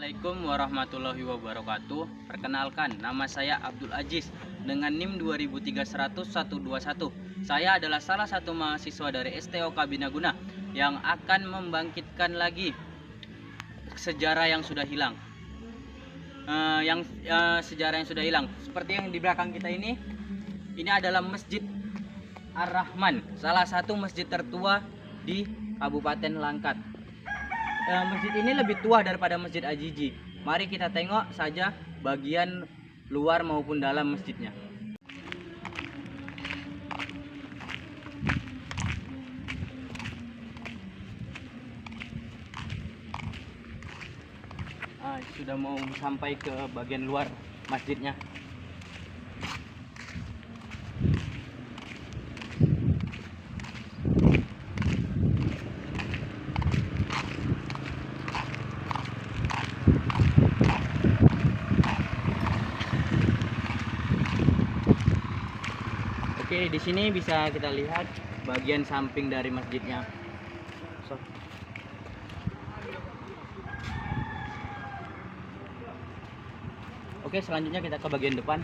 Assalamualaikum warahmatullahi wabarakatuh. Perkenalkan, nama saya Abdul Aziz dengan NIM 2300121. Saya adalah salah satu mahasiswa dari STOK Binaguna yang akan membangkitkan lagi sejarah yang sudah hilang. Sejarah yang sudah hilang. Seperti yang di belakang kita ini adalah Masjid Ar-Rahman, salah satu masjid tertua di Kabupaten Langkat. Masjid ini lebih tua daripada Masjid Ajiji. Mari kita tengok saja bagian luar maupun dalam masjidnya. Sudah mau sampai ke bagian luar masjidnya. Oke, di sini bisa kita lihat bagian samping dari masjidnya. Oke, selanjutnya kita ke bagian depan.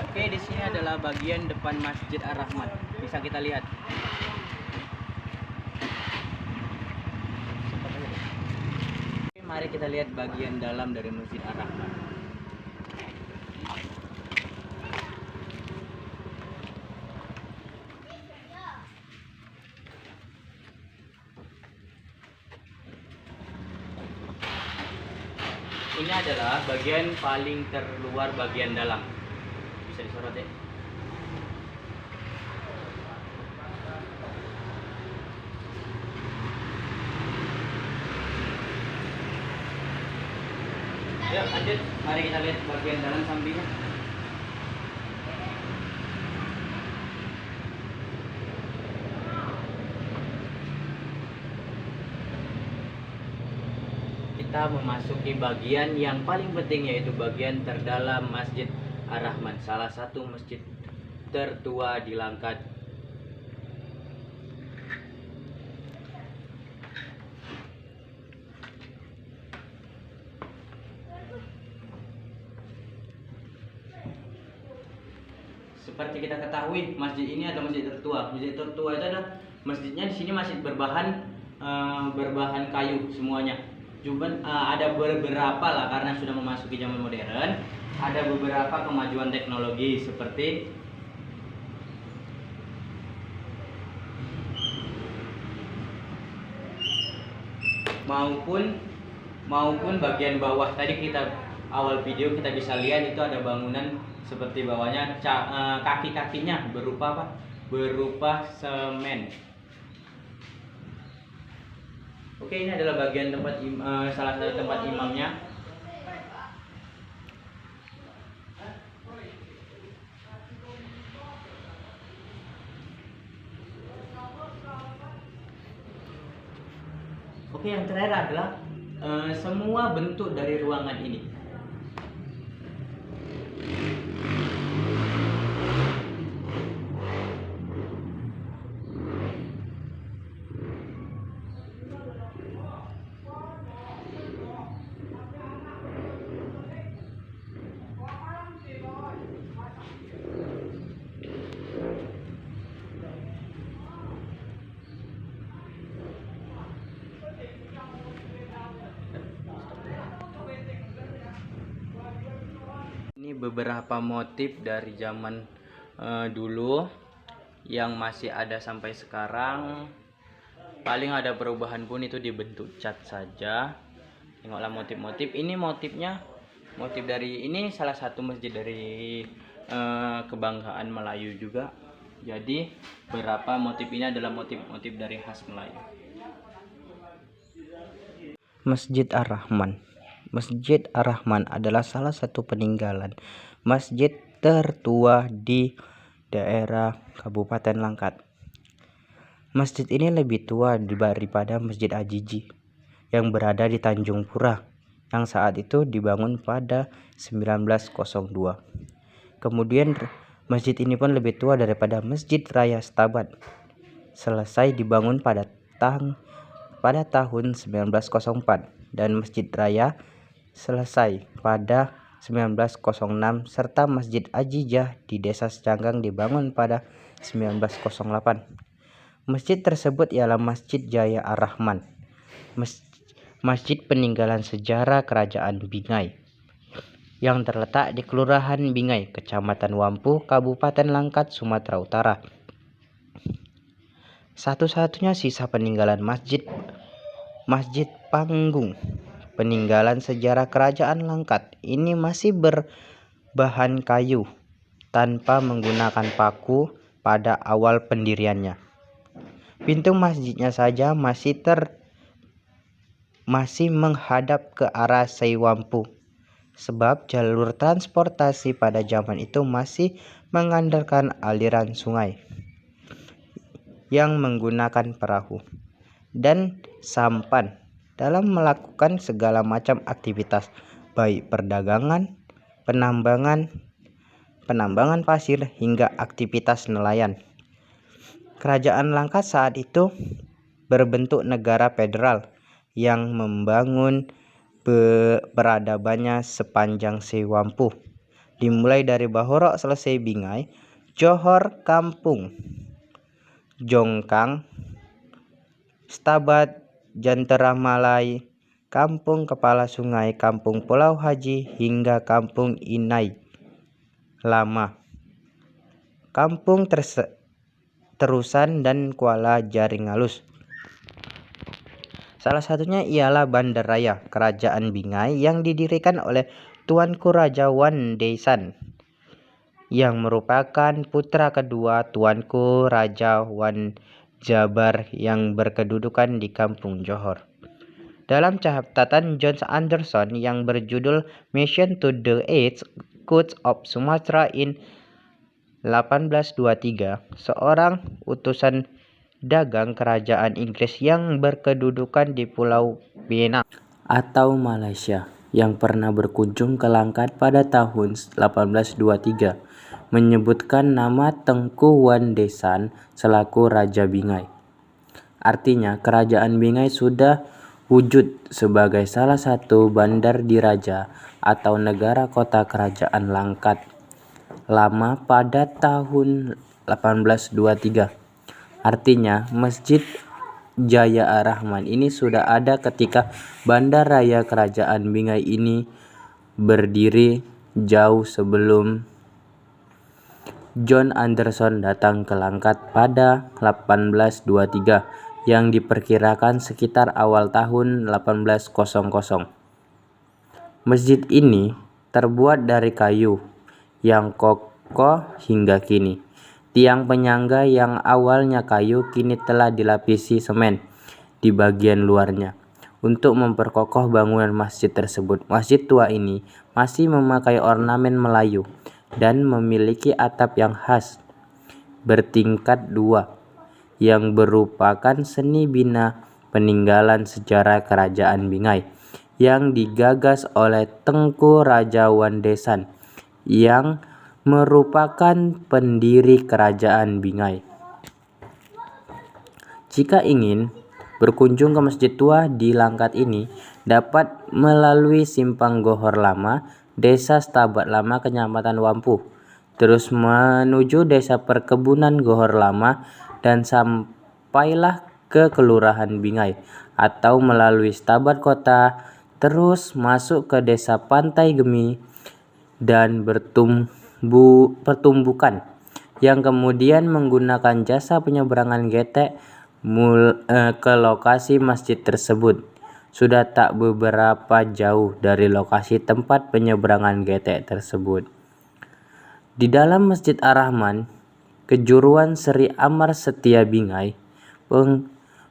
Oke, di sini adalah bagian depan Masjid Ar-Rahman. Bisa kita lihat. Oke, mari kita lihat bagian dalam dari Masjid Ar-Rahman. Ini adalah bagian paling terluar bagian dalam. Bisa disorot ya. Yuk lanjut, mari kita lihat bagian dalam sampingnya. Kita memasuki bagian yang paling penting, yaitu bagian terdalam Masjid Ar-Rahman, salah satu masjid tertua di Langkat. Seperti kita ketahui, masjid ini adalah masjid tertua. Masjid tertua itu adalah masjidnya di sini masih berbahan kayu semuanya. Cuman ada beberapa lah, karena sudah memasuki zaman modern, ada beberapa kemajuan teknologi seperti maupun bagian bawah. Tadi kita awal video kita bisa lihat itu ada bangunan seperti bawahnya kaki-kakinya berupa apa? Berupa semen. Oke, ini adalah bagian tempat salah satu tempat imamnya. Oke, yang terakhir adalah semua bentuk dari ruangan ini. Ini beberapa motif dari zaman dulu yang masih ada sampai sekarang. Paling ada perubahan pun itu di bentuk cat saja. Tengoklah motif-motif. Ini motifnya, motif dari ini salah satu masjid dari kebanggaan Melayu juga. Jadi beberapa motif ini adalah motif-motif dari khas Melayu. Masjid Ar-Rahman. Masjid Ar-Rahman adalah salah satu peninggalan masjid tertua di daerah Kabupaten Langkat. Masjid ini lebih tua daripada Masjid Ajiji yang berada di Tanjung Pura. yang saat itu dibangun pada 1902. Kemudian masjid ini pun lebih tua daripada Masjid Raya Stabat, selesai dibangun pada tahun 1904, dan Masjid Raya selesai pada 1906, serta Masjid Ajijah di Desa Secanggang dibangun pada 1908. Masjid tersebut ialah Masjid Jaya Ar-Rahman, masjid peninggalan sejarah Kerajaan Bingai, yang terletak di Kelurahan Bingai, Kecamatan Wampu, Kabupaten Langkat, Sumatera Utara. Satu-satunya sisa peninggalan Masjid Panggung peninggalan sejarah Kerajaan Langkat ini masih berbahan kayu tanpa menggunakan paku pada awal pendiriannya. Pintu masjidnya saja masih menghadap ke arah Seiwampu, sebab jalur transportasi pada zaman itu masih mengandalkan aliran sungai yang menggunakan perahu dan sampan dalam melakukan segala macam aktivitas, baik perdagangan, penambangan pasir, hingga aktivitas nelayan. Kerajaan Langkat saat itu berbentuk negara federal yang membangun peradabannya sepanjang Seiwampu, dimulai dari Bahorok selesai Bingai, Johor, Kampung Jongkang, Stabat, Jantera Malai, Kampung Kepala Sungai, Kampung Pulau Haji, hingga Kampung Inai Lama, Kampung Terusan, dan Kuala Jaring Alus. Salah satunya ialah Bandaraya Kerajaan Bingai yang didirikan oleh Tuanku Raja Wan Deisan, yang merupakan putra kedua Tuanku Raja Wan Jabar yang berkedudukan di Kampung Johor. Dalam catatan John Anderson yang berjudul Mission to the Eight Coasts of Sumatra in 1823, seorang utusan dagang kerajaan Inggris yang berkedudukan di Pulau Penang atau Malaysia yang pernah berkunjung ke Langkat pada tahun 1823 menyebutkan nama Tengku Wan Desan selaku Raja Bingai. Artinya, kerajaan Bingai sudah wujud sebagai salah satu bandar diraja atau negara kota kerajaan Langkat Lama pada tahun 1823. Artinya, Masjid Jaya Ar-Rahman ini sudah ada ketika bandar raya kerajaan Bingai ini berdiri, jauh sebelum John Anderson datang ke Langkat pada 1823, yang diperkirakan sekitar awal tahun 1800. Masjid ini terbuat dari kayu yang kokoh hingga kini. Tiang penyangga yang awalnya kayu kini telah dilapisi semen di bagian luarnya untuk memperkokoh bangunan masjid tersebut. Masjid tua ini masih memakai ornamen Melayu dan memiliki atap yang khas bertingkat 2 yang merupakan seni bina peninggalan sejarah Kerajaan Bingai yang digagas oleh Tengku Raja Wan Desan yang merupakan pendiri Kerajaan Bingai. Jika ingin berkunjung ke masjid tua di Langkat ini, dapat melalui Simpang Gohor Lama, Desa Stabat Lama, Kecamatan Wampu, terus menuju Desa Perkebunan Gohor Lama, dan sampailah ke Kelurahan Bingai, atau melalui Stabat Kota, terus masuk ke Desa Pantai Gemi dan pertumbukan, yang kemudian menggunakan jasa penyeberangan getek ke lokasi masjid tersebut. Sudah tak beberapa jauh dari lokasi tempat penyeberangan getek tersebut. Di dalam Masjid Ar-Rahman, kejuruan Sri Amar Setia Bingai,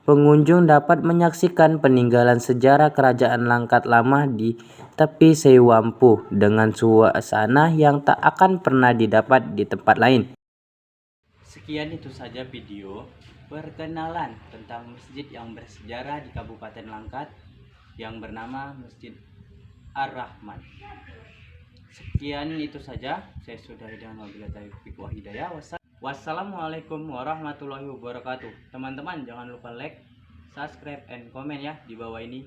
pengunjung dapat menyaksikan peninggalan sejarah Kerajaan Langkat Lama di tepi Seiwampu dengan suasana yang tak akan pernah didapat di tempat lain. Sekian itu saja video perkenalan tentang masjid yang bersejarah di Kabupaten Langkat yang bernama Masjid Ar-Rahman. Sekian itu saja, saya sudahi dengan wabillahi taufiq wal hidayah. Wassalamualaikum warahmatullahi wabarakatuh. Teman-teman jangan lupa like, subscribe, and comment ya di bawah ini.